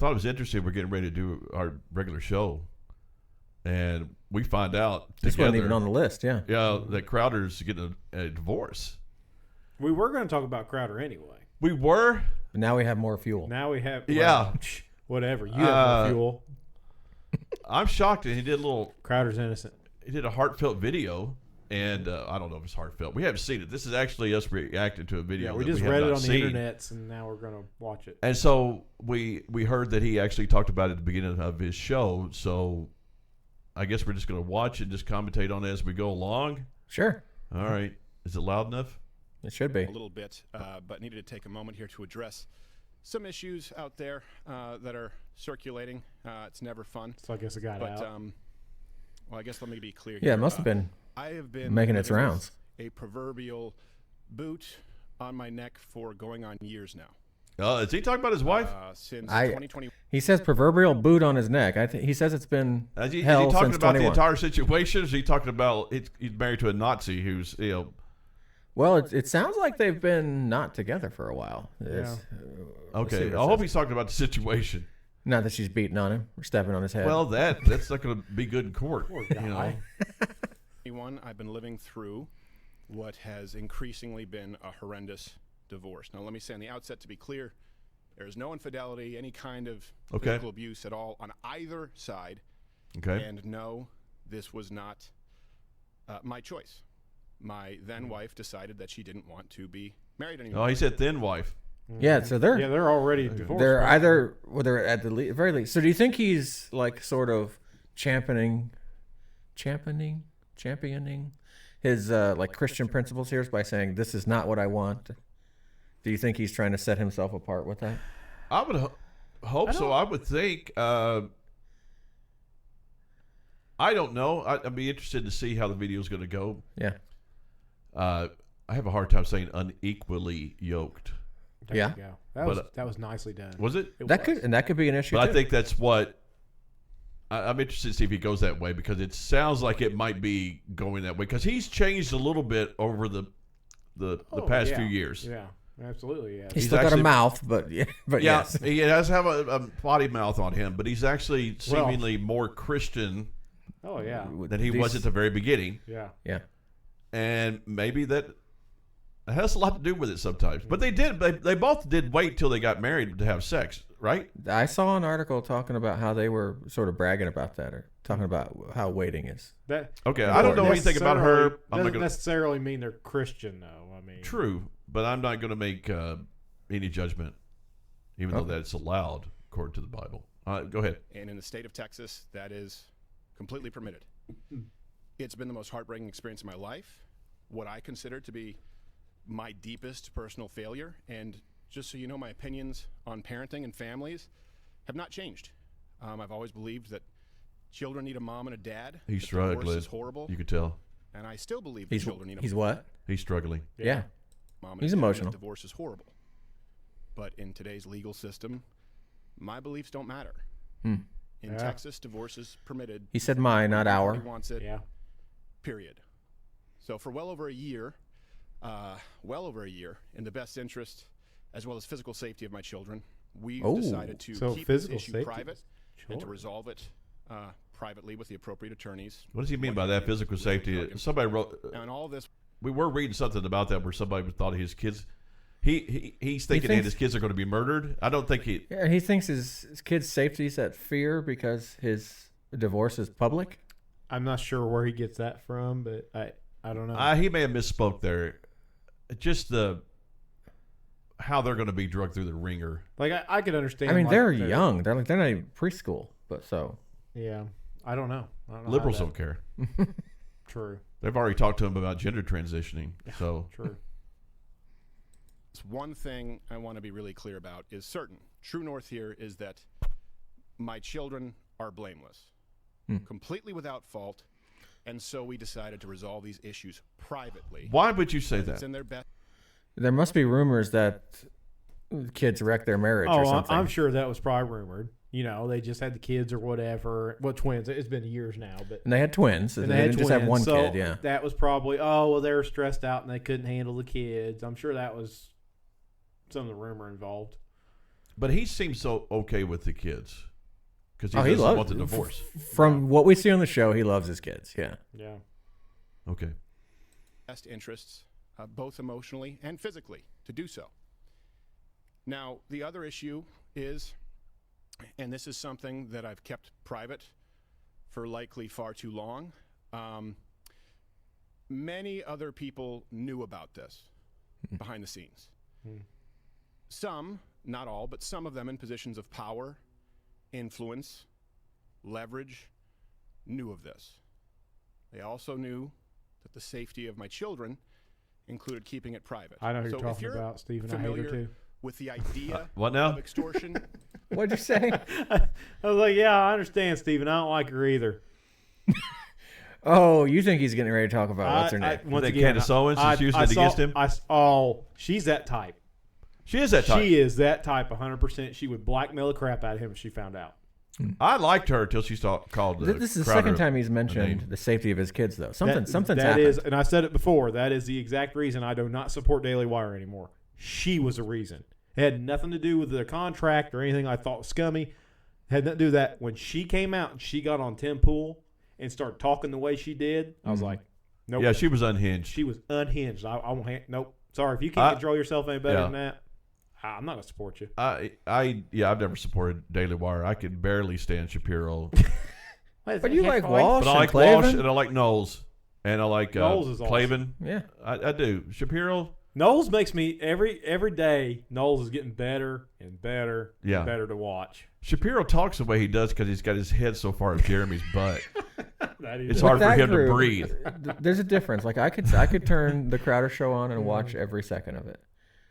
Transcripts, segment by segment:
thought it was interesting. We're getting ready to do our regular show, and we find out this together, wasn't even on the list. Yeah, that Crowder's getting a divorce. We were going to talk about Crowder anyway. We were. but now we have more fuel. Now we have. Yeah. Whatever. You have more fuel. I'm shocked that he did a little. Crowder's innocent. He did a heartfelt video, and I don't know if it's heartfelt. We haven't seen it. This is actually us reacting to a video. Yeah, we that just have read it not on the seen. internets, and now we're going to watch it. And so we heard that he actually talked about it at the beginning of his show. So I guess we're just going to watch it and just commentate on it as we go along. Sure. All right. Is it loud enough? It should be. A little bit, but needed to take a moment here to address some issues out there that are circulating. It's never fun. So I guess it got But, out. well, I guess let me be clear Yeah, here. it must have been I have been making its living with rounds. a proverbial boot on my neck for going on years now. Is he talking about his wife? Since I- 2020. He says proverbial boot on his neck. He says it's been Is he hell talking since about 21. the entire situation? Or is he talking about he's married to a Nazi who's Well, it sounds like they've been not together for a while. We'll see okay. what it I hope says. he's talking about the situation. Not that she's beating on him or stepping on his head. Well, that's not going to be good in court. Poor You know? guy. 2021, I've been living through what has increasingly been a horrendous divorce. Now, let me say on the outset, to be clear, there is no infidelity, any kind of Okay. physical abuse at all on either side. Okay. And no, this was not my choice. My then wife decided that she didn't want to be married anymore. Oh, he said thin wife. yeah, so They're already divorced. they're right? either they're at the very least. So do you think he's like sort of championing his like Christian principles here by saying this is not what I want? Do you think he's trying to set himself apart with that? I would hope so. I would think. I don't know. I'd be interested to see how the video is going to go. Yeah. I have a hard time saying unequally yoked. There Yeah. you go. That was nicely done. Was it? That could be an issue. But too. I think that's what I'm interested to see if he goes that way, because it sounds like it might be going that way, because he's changed a little bit over the past few years. Yeah, absolutely. Yeah. he's he's still got a actually- mouth, but Yeah, yes. he does have a potty mouth on him, but he's actually seemingly more Christian Oh yeah. than he was at the very beginning, Yeah. Yeah. and maybe that has a lot to do with it sometimes. But they both did wait till they got married to have sex, right? I saw an article talking about how they were sort of bragging about that, or talking about how waiting is. That Okay, I don't know anything about her. I'm Doesn't not going to. necessarily mean they're Christian, though. I mean, True, but I'm not going to make any judgment, even though that's allowed according to the Bible. Go ahead. And in the state of Texas, that is completely permitted. It's been the most heartbreaking experience of my life, what I consider to be my deepest personal failure. And just so you know, my opinions on parenting and families have not changed. I've always believed that children need a mom and a dad. He's that divorce struggling. is horrible. You could tell And I still believe that children need a He's what? he's struggling. Yeah. mom and He's a dad, and emotional. that divorce is horrible. But in today's legal system, my beliefs don't matter. In Yeah. Texas, divorce is permitted. He said my, not Everybody our. wants it. Yeah. Period. So for well over a year, in the best interest as well as physical safety of my children, we've decided to So keep this physical issue safety. private and to Sure. resolve it privately with the appropriate attorneys. What does he mean by that? Physical safety. Somebody wrote. And all this, We were reading something about that where somebody thought his kids. He's thinking that thinks- his kids are going to be murdered. I don't think he. Yeah, he thinks his kid's safety's at fear because his divorce is public. I'm not sure where he gets that from, but I don't know. He may have misspoke there. Just how they're going to be drugged through the ringer. like I could understand. I mean, like, they're young. They're not even preschool, but so. Yeah. I don't know. I don't know Liberals how don't care. True. They've already talked to him about gender transitioning. So True. one thing I want to be really clear about is certain. True north here is that my children are blameless, completely without fault, and so we decided to resolve these issues privately. why would you say It's that? in their best. There must be rumors that kids wreck their marriage or Oh, something. I'm sure that was probably rumored. You know, they just had the kids or whatever. Well, twins. It's been years now, but And they had twins. So and they had didn't just have one twins, so kid, yeah. That was probably, they were stressed out and they couldn't handle the kids. I'm sure that was some of the rumor involved. But he seems so okay with the kids because he Oh, he doesn't loves want the divorce. From what we see on the show, he loves his kids. Yeah. Yeah. Okay. Best interests, both emotionally and physically, to do so. Now, the other issue is, and this is something that I've kept private for likely far too long, many other people knew about this behind the scenes. Some, not all, but some of them in positions of power, influence, leverage, knew of this. They also knew that the safety of my children included keeping it private. I know who So you're if talking about, Stephen. I hate her familiar too. with the idea What now? of extortion, What'd you say? I was like, yeah, I understand, Stephen. I don't like her either. Oh, you think he's getting ready to talk about what's her name? Once Think again, Candace Owens is using it against him? She's that type. She is that type. She is that type 100%. She would blackmail the crap out of him if she found out. I liked her until she called This is the Crowder second time he's a mentioned name. the safety of his kids, though. Something's That happened. is, and I said it before, that is the exact reason I do not support Daily Wire anymore. She was the reason. It had nothing to do with the contract or anything I thought was scummy. It had nothing to do with that. When she came out and she got on Tim Pool and started talking the way she did, I was like, nope. Yeah, she was unhinged. She was unhinged. I won't. Nope. Sorry, if you can't control yourself any better yeah. than that, I'm not gonna support you. I've never supported Daily Wire. I could barely stand Shapiro. But you like Walsh But I and like Walsh Clavin? and I like Knowles. And I like Knowles is awesome. Clavin. Yeah. I do. Shapiro, Knowles makes me every day. Knowles is getting better and better Yeah. and better to watch. Shapiro talks the way he does because he's got his head so far up Jeremy's butt. That is It's With hard for that him to group, breathe. There's a difference. Like I could turn the Crowder Show on and watch every second of it.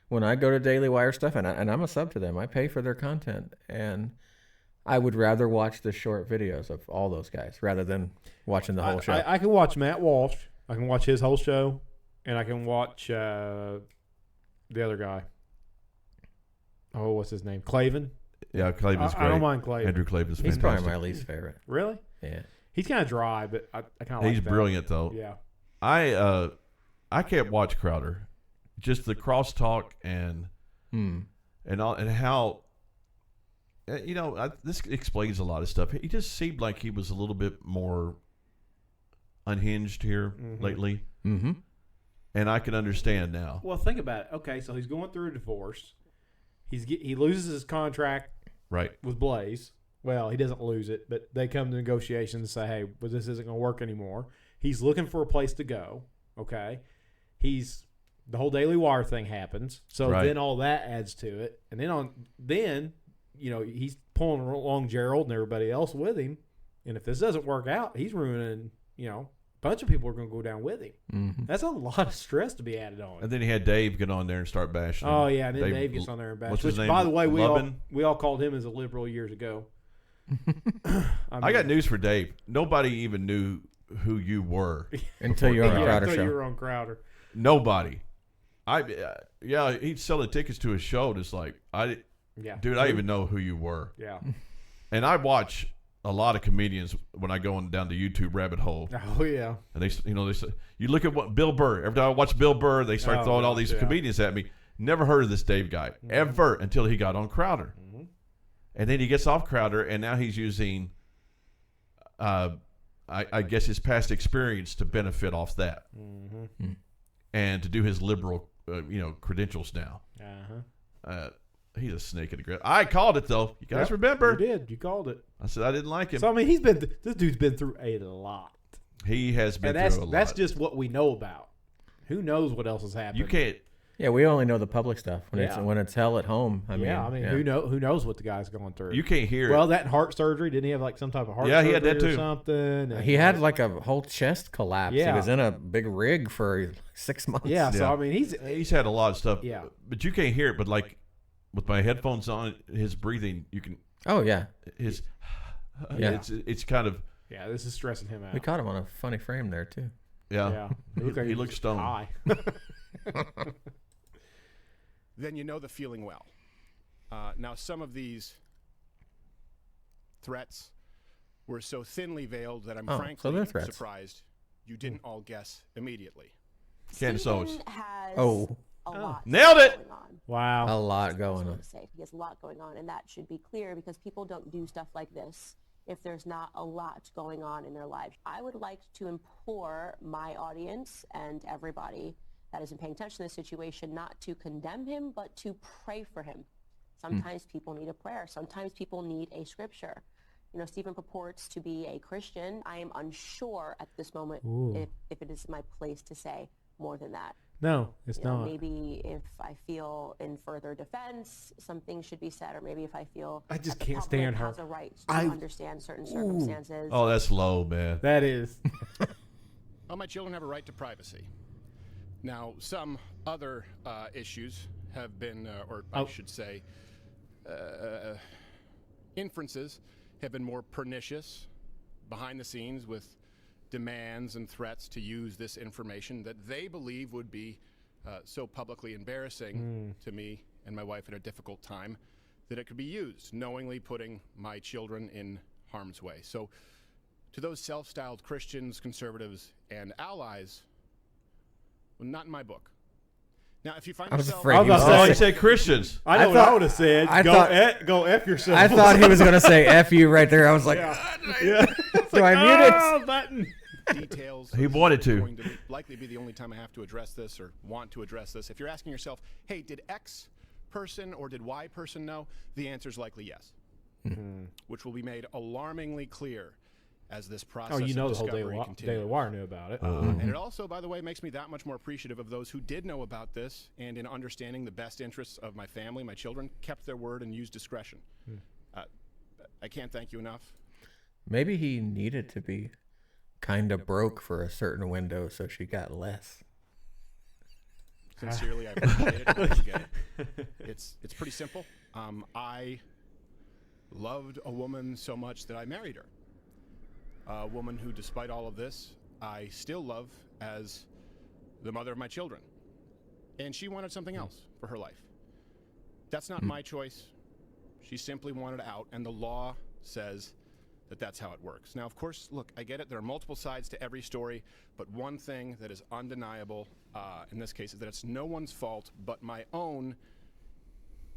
When I go to Daily Wire stuff, and I'm a sub to them, I pay for their content, and I would rather watch the short videos of all those guys rather than watching the whole show. I can watch Matt Walsh. I can watch his whole show, and I can watch the other guy. Oh, what's his name? Clavin. Yeah, Clavin's great. I don't mind Clavin. Andrew Clavin's He's fantastic. probably my least favorite. Really? Yeah. He's kind of dry, but I kind of like He's that. brilliant though. Yeah. I can't watch Crowder. Just the crosstalk and how this explains a lot of stuff. He just seemed like he was a little bit more unhinged here lately. Mm-hmm. And I can understand now. Well, think about it. Okay, so he's going through a divorce. He loses his contract Right. with Blaze. Well, he doesn't lose it, but they come to negotiations and say, hey, well, this isn't going to work anymore. He's looking for a place to go. Okay. The whole Daily Wire thing happens. So Right. then all that adds to it. And then he's pulling along Gerald and everybody else with him. And if this doesn't work out, he's ruining, a bunch of people are going to go down with him. Mm-hmm. That's a lot of stress to be added on. And then he had Dave get on there and start bashing him. Oh, yeah, and then Dave gets on there and what's bashes. his Which, name? by the way, Lubin? we all called him as a liberal years ago. I got news for Dave. Nobody even knew who you were. Until you're on the Crowder until Show. you were on Crowder. Nobody. He'd selling tickets to his show. Just like Yeah. dude, I even know who you were. Yeah. And I watch a lot of comedians when I go on down the YouTube rabbit hole. Oh, yeah. And they say, you look at what Bill Burr. Every time I watch Bill Burr, they start throwing all gosh, these yeah. comedians at me. Never heard of this Dave guy ever until he got on Crowder, and then he gets off Crowder, and now he's using, I guess, his past experience to benefit off that, and to do his liberal, credentials now. He's a snake in the grass. I called it though. You guys remember? You did. You called it. I said I didn't like him. So, I mean, this dude's been through a lot. He has been And through a lot. that's just what we know about. Who knows what else has happened? You can't. Yeah, we only know the public stuff Yeah. when it's hell at home. Who knows what the guy's going through? You can't hear Well, it. that heart surgery, didn't he have like some type of heart Yeah, surgery he had that or too. something? And He had like a whole chest collapse. Yeah. He was in a big rig for 6 months. Yeah, so Yeah. I mean, He's had a lot of stuff. Yeah. But you can't hear it. But like with my headphones on, his breathing, you can. Oh, yeah. His. Yeah. It's kind of. yeah, this is stressing him out. We caught him on a funny frame there, too. Yeah. Yeah, looked like He was looks stoned. high. then you know the feeling well. Now, some of these threats were so thinly veiled that I'm Oh, so frankly they're threats. surprised you didn't all guess immediately. Candace Owens. Stephen has Oh. a lot. Nailed it. Going on. Wow. A lot going on. He has a lot going on, and that should be clear because people don't do stuff like this if there's not a lot going on in their lives. I would like to implore my audience and everybody that isn't paying attention to this situation not to condemn him, but to pray for him. Sometimes people need a prayer. Sometimes people need a scripture. You know, Stephen purports to be a Christian. I am unsure at this moment if it is my place to say more than that. No, it's not. Maybe if I feel in further defense, something should be said, or maybe if I feel I just that the can't public stand her. has a right to understand certain circumstances. Oh, that's low, man. That is. Well, my children have a right to privacy. Now, some other issues have been, I should say, inferences have been more pernicious behind the scenes with demands and threats to use this information that they believe would be so publicly embarrassing to me and my wife at a difficult time that it could be used, knowingly putting my children in harm's way. So to those self-styled Christians, conservatives, and allies, well, not in my book. Now, if you find yourself... afraid he was Oh, gonna you say- said Christians. I know what I would have said. Go F yourself. I thought he was going to say F you right there. I was like, Yeah. do I mute it? Button. details. He wanted to. Going to likely be the only time I have to address this or want to address this. If you're asking yourself, hey, did X person or did Y person know? The answer is likely yes, which will be made alarmingly clear as this process Oh, you know of the whole discovery Daily continues. Wire knew about it. And it also, by the way, makes me that much more appreciative of those who did know about this and in understanding the best interests of my family, my children, kept their word and used discretion. I can't thank you enough. Maybe he needed to be kind of broke for a certain window, so she got less. Sincerely, I appreciate it. I hope you get it. It's pretty simple. I loved a woman so much that I married her. A woman who, despite all of this, I still love as the mother of my children. And she wanted something else for her life. That's not my choice. She simply wanted out, and the law says that that's how it works. Now, of course, look, I get it. There are multiple sides to every story, but one thing that is undeniable in this case is that it's no one's fault but my own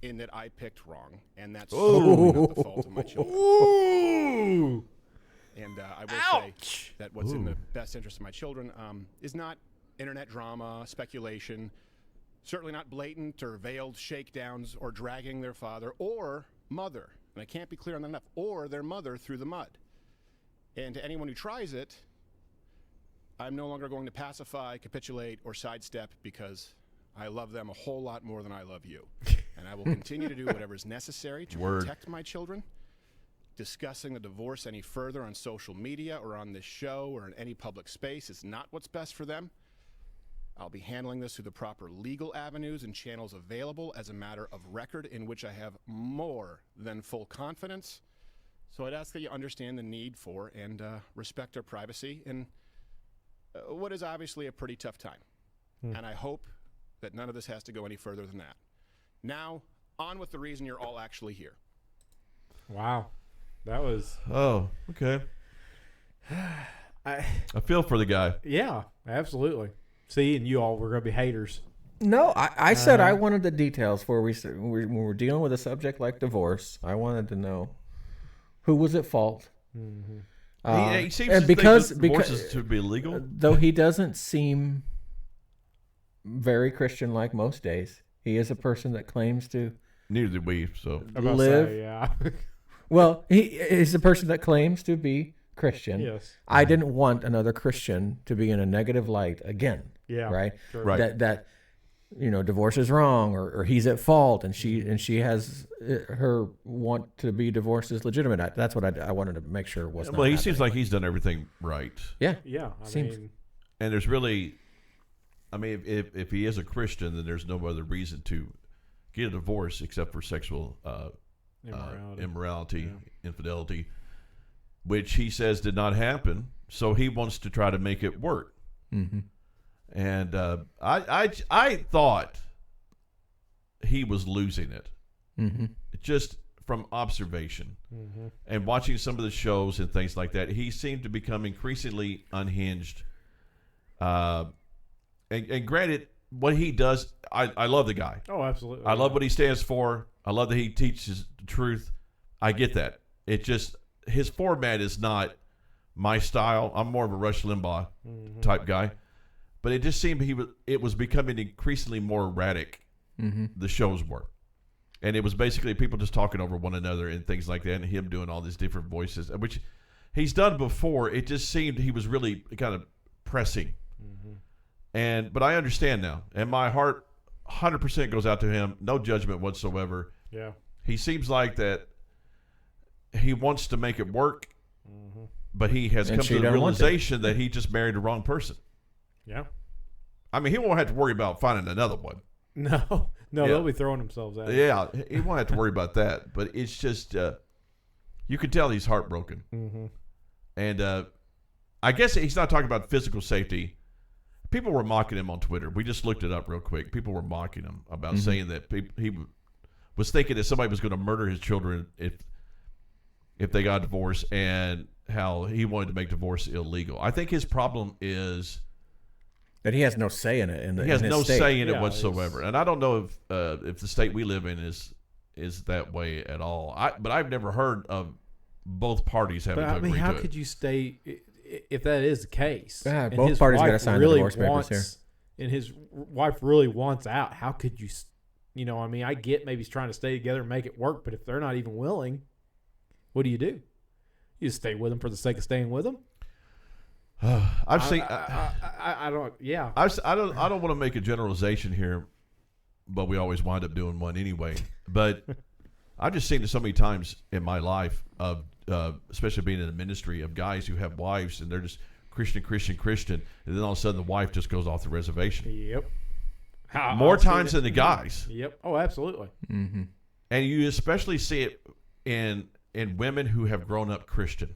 in that I picked wrong, and that's certainly not the fault of my children. And I will say that what's in the best interest of my children is not internet drama, speculation, certainly not blatant or veiled shakedowns or dragging their father or mother, and I can't be clear on that enough, or their mother through the mud. And to anyone who tries it, I'm no longer going to pacify, capitulate, or sidestep because I love them a whole lot more than I love you. And I will continue to do whatever is necessary to protect my children. Discussing the divorce any further on social media or on this show or in any public space is not what's best for them. I'll be handling this through the proper legal avenues and channels available as a matter of record in which I have more than full confidence. So I'd ask that you understand the need for and respect our privacy in what is obviously a pretty tough time. And I hope that none of this has to go any further than that. Now, on with the reason you're all actually here. Wow. That was... Oh, okay. I feel for the guy. Yeah, absolutely. See, and you all were going to be haters. No, I said I wanted the details when we're dealing with a subject like divorce. I wanted to know who was at fault. He seems and to because think that divorce is to be legal. Though he doesn't seem very Christian like most days, he is a person that claims to Neither did we. So live. Yeah. Well, he is a person that claims to be Christian. Yes. I didn't want another Christian to be in a negative light again. Yeah. Right. Sure. Right. That divorce is wrong or he's at fault and she has her want to be divorced is legitimate. That's what I wanted to make sure was. Well, he seems like he's done everything right. Yeah. Yeah. Seems- And there's really, I mean, if he is a Christian, then there's no other reason to get a divorce except for sexual immorality, infidelity, which he says did not happen. So he wants to try to make it work. Mm-hmm. And I thought he was losing it, just from observation and watching some of the shows and things like that. He seemed to become increasingly unhinged. And granted, what he does, I love the guy. Oh, absolutely. I love what he stands for. I love that he teaches the truth. I get that. It just, his format is not my style. I'm more of a Rush Limbaugh type guy. But it just seemed it was becoming increasingly more erratic, the shows were. And it was basically people just talking over one another and things like that, and him doing all these different voices, which he's done before. It just seemed he was really kind of pressing. But I understand now, and my heart 100% goes out to him. No judgment whatsoever. Yeah. He seems like that he wants to make it work, but he has come to the realization that he just married the wrong person. Yeah. I mean, he won't have to worry about finding another one. No, they'll be throwing themselves at it. Yeah, he won't have to worry about that. But it's just, you can tell he's heartbroken. And I guess he's not talking about physical safety. People were mocking him on Twitter. We just looked it up real quick. People were mocking him about saying that he was thinking that somebody was going to murder his children if they got divorced, and how he wanted to make divorce illegal. I think his problem is that he has no say in it. He has no say in it whatsoever. And I don't know if the state we live in is that way at all. But I've never heard of both parties having to agree to it. How could you stay if that is the case? God, both parties got to sign the divorce papers here. And his wife really wants out. How could you? I mean, I get maybe he's trying to stay together and make it work, but if they're not even willing, what do? You just stay with them for the sake of staying with them? I've seen. I don't. Yeah. I don't want to make a generalization here, but we always wind up doing one anyway. But I've just seen it so many times in my life of, especially being in the ministry, of guys who have wives and they're just Christian, and then all of a sudden the wife just goes off the reservation. Yep. More times than the guys. Yep. Oh, absolutely. And you especially see it in women who have grown up Christian.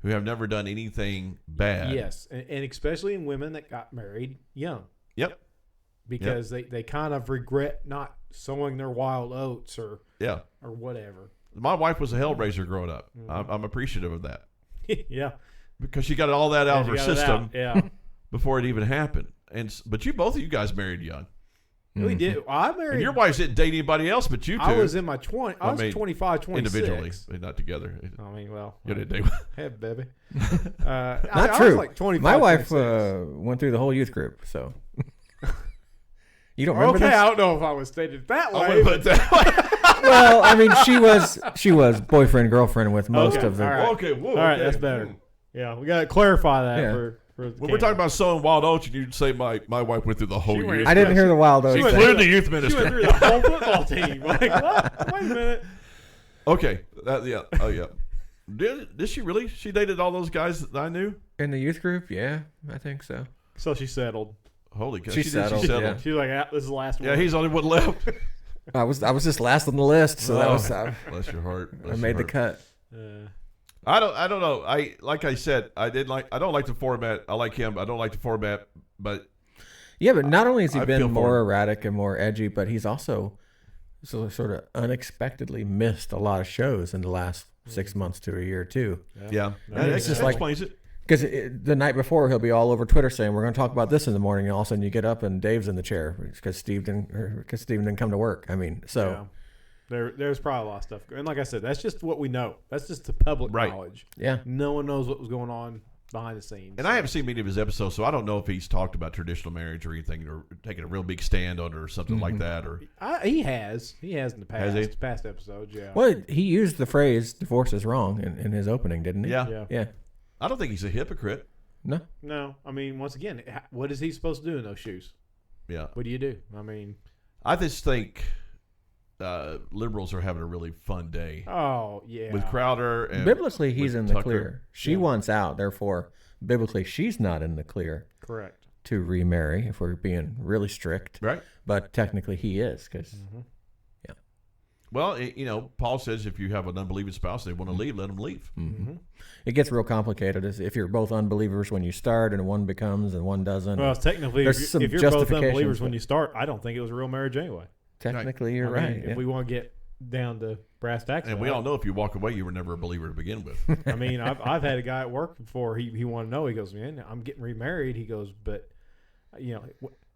Who have never done anything bad. Yes, and especially in women that got married young. Yep. Because they kind of regret not sowing their wild oats or whatever. My wife was a hellraiser growing up. I'm appreciative of that. Yeah. Because she got all that out of her system before it even happened. But both of you guys married young. We did. I married. And your wife didn't date anybody else but you two. I was in my 20s. I was 25, 26. Individually, not together. I mean, well. You didn't date. Hey, baby. Not I true. was like 25, my wife 26. Went through the whole youth group, so. You don't remember this? this? I don't know if I was stated that way. Well, I mean, she was boyfriend, girlfriend with most of the. All right. Okay, whoa. All right, that's better. Yeah, we got to clarify that for when we're talking about sowing wild oats, and you say my wife went through the whole youth. I didn't hear the wild oats. She cleared the youth ministry. She went through the whole football team. Like, what? Wait a minute. Okay. Oh, yeah. Did she really? She dated all those guys that I knew? In the youth group? Yeah, I think so. So she settled. Holy cow. She settled. Yeah. She was like, this is the last one. Yeah, he's the only one left. I was just last on the list, so that was. Bless your heart. I made the cut. I don't know. Like I said, I don't like the format. I like him. I don't like the format, but but not only has he been more erratic and more edgy, but he's also sort of unexpectedly missed a lot of shows in the last 6 months to a year too. Yeah, it's just like explains it. Because the night before he'll be all over Twitter saying we're going to talk about this in the morning, and all of a sudden you get up and Dave's in the chair because Steve didn't come to work. I mean, so. Yeah. There's probably a lot of stuff. And like I said, that's just what we know. That's just the public knowledge. Yeah. No one knows what was going on behind the scenes. And I haven't seen many of his episodes, so I don't know if he's talked about traditional marriage or anything, or taking a real big stand on it or something like that. Or he has in the past. Has he? Past episodes, yeah. Well, he used the phrase "divorce is wrong" in his opening, didn't he? Yeah. I don't think he's a hypocrite. No. I mean, once again, what is he supposed to do in those shoes? Yeah. What do you do? I mean, I just think liberals are having a really fun day. Oh, yeah. With Crowder. And biblically, he's in the Tucker. clear. She wants out. Therefore, biblically, she's not in the clear. Correct. To remarry, if we're being really strict. Right. But technically, he is. Because, Well, Paul says if you have an unbelieving spouse, they want to leave, let them leave. Mm-hmm. It gets real complicated if you're both unbelievers when you start and one becomes and one doesn't. Well, technically, if you're both unbelievers when you start, I don't think it was a real marriage anyway. Technically, you're right. If we want to get down to brass tacks, and we all know if you walk away, you were never a believer to begin with. I mean, I've had a guy at work before. He wanted to know. He goes, man, I'm getting remarried. He goes, but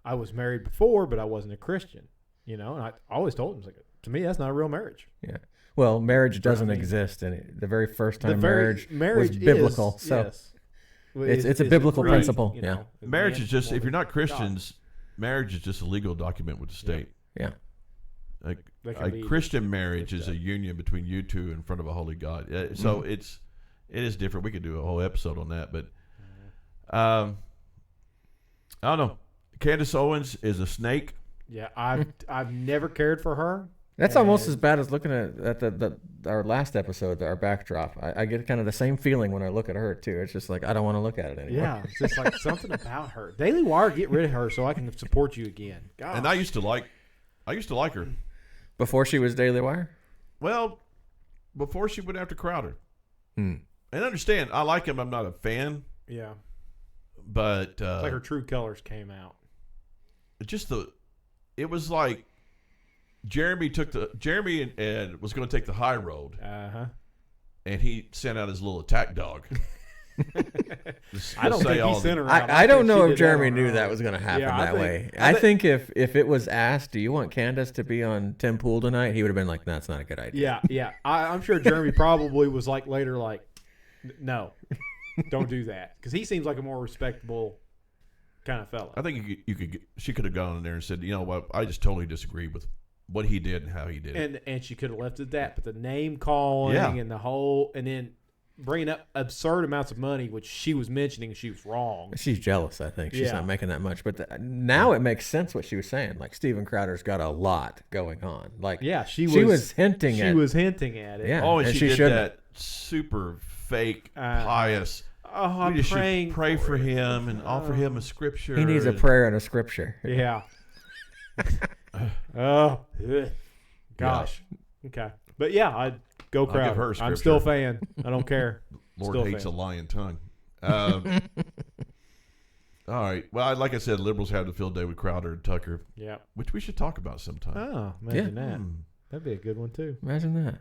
I was married before, but I wasn't a Christian. And I always told him, like, to me, that's not a real marriage. Yeah. Well, marriage doesn't exist, and the very first time marriage was biblical. It's a biblical principle. Marriage is just, if you're not Christians, marriage is just a legal document with the state. Yeah. A Christian marriage is a union between you two in front of a holy God. So it is different. We could do a whole episode on that, but I don't know. Candace Owens is a snake. Yeah, I've never cared for her. That's almost as bad as looking at our last episode, our backdrop. I get kind of the same feeling when I look at her too. It's just like I don't want to look at it anymore. Yeah, it's just like something about her. Daily Wire, get rid of her so I can support you again. Gosh. And I used to like her before she was Daily Wire. Well, before she went after Crowder. And understand, I like him. I'm not a fan. Yeah, but like her true colors came out. It was like Jeremy and was going to take the high road. And he sent out his little attack dog. I don't think he sent her out. I don't know if Jeremy knew that was going to happen that way. I think if it was asked, do you want Candace to be on Tim Pool tonight? He would have been like, that's not a good idea. Yeah. I'm sure Jeremy probably was like later, like, no, don't do that. Because he seems like a more respectable kind of fella. I think she could have gone in there and said, you know what, I just totally disagree with what he did and how he did it. And she could have left it at that. But the name calling and the whole, and then bringing up absurd amounts of money, which she was mentioning she was wrong. She's jealous, I think. She's not making that much. But now it makes sense what she was saying. Like, Steven Crowder's got a lot going on. Like, she was hinting at it. She was hinting at it. Yeah. Oh, and she did that super fake, pious. I'm praying. Pray for him and offer him a scripture. He needs a prayer and a scripture. Yeah. Oh, gosh. Yeah. Okay. But yeah, I'd go Crowder. I'm still a fan. I don't care. Lord still hates a lying tongue. All right. Well, like I said, liberals have the field day with Crowder and Tucker. Yeah. Which we should talk about sometime. Oh, imagine that. That'd be a good one too. Imagine that.